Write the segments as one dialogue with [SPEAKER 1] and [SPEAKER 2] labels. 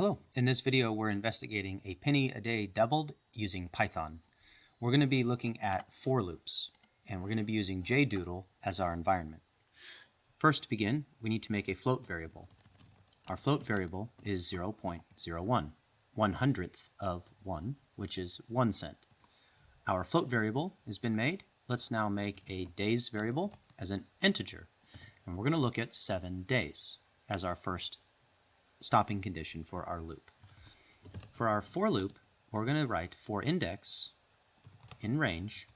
[SPEAKER 1] Hello, in this video we're investigating a penny a day doubled using Python. We're going to be looking at for loops, and we're going to be using JDoodle as our environment. First to begin, we need to make a float variable. Our float variable is 0.01, 1/100th of 1, which is 1 cent. Our float variable has been made. Let's now make a days variable as an integer, and we're going to look at 7 days as our first stopping condition for our loop. For our for loop, we're going to write for index in range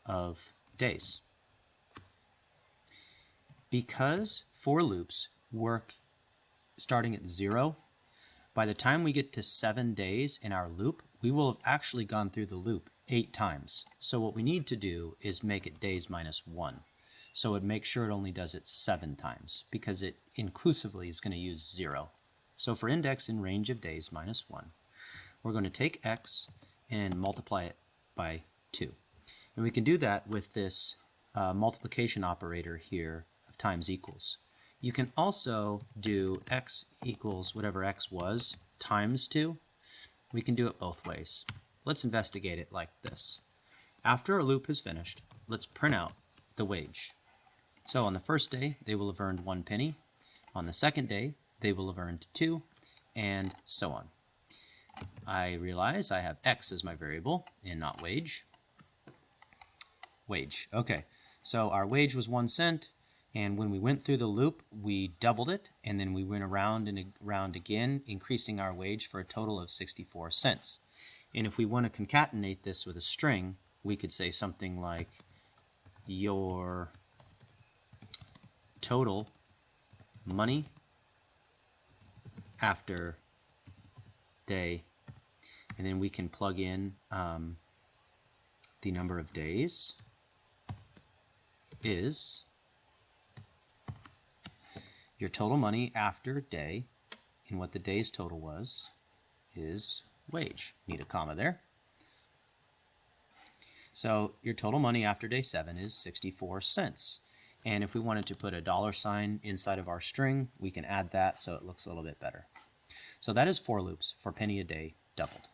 [SPEAKER 1] of days. Because for loops work starting at 0, by the time we get to 7 days in our loop, we will have actually gone through the loop 8 times. So what we need to do is make it days minus 1. So it makes sure it only does it 7 times, because it inclusively is going to use 0. So for index in range of days minus 1, we're going to take x and multiply it by 2. And we can do that with this multiplication operator here of times equals. You can also do x equals whatever x was times 2. We can do it both ways. Let's investigate it like this. After our loop is finished, let's print out the wage. So on the first day, they will have earned 1 penny. On the second day, they will have earned 2, and so on. I realize I have x as my variable and not wage. Wage. Okay, so our wage was 1 cent, and when we went through the loop, we doubled it, and then we went around and around again, increasing our wage for a total of 64 cents. And if we want to concatenate this with a string, we could say something like your total money after day, and then we can plug in the number of days is your total money after day, and what the day's total was is wage. Need a comma there. So your total money after day 7 is 64 cents. And if we wanted to put a $sign inside of our string, we can add that so it looks a little bit better. So that is for loops for penny a day doubled.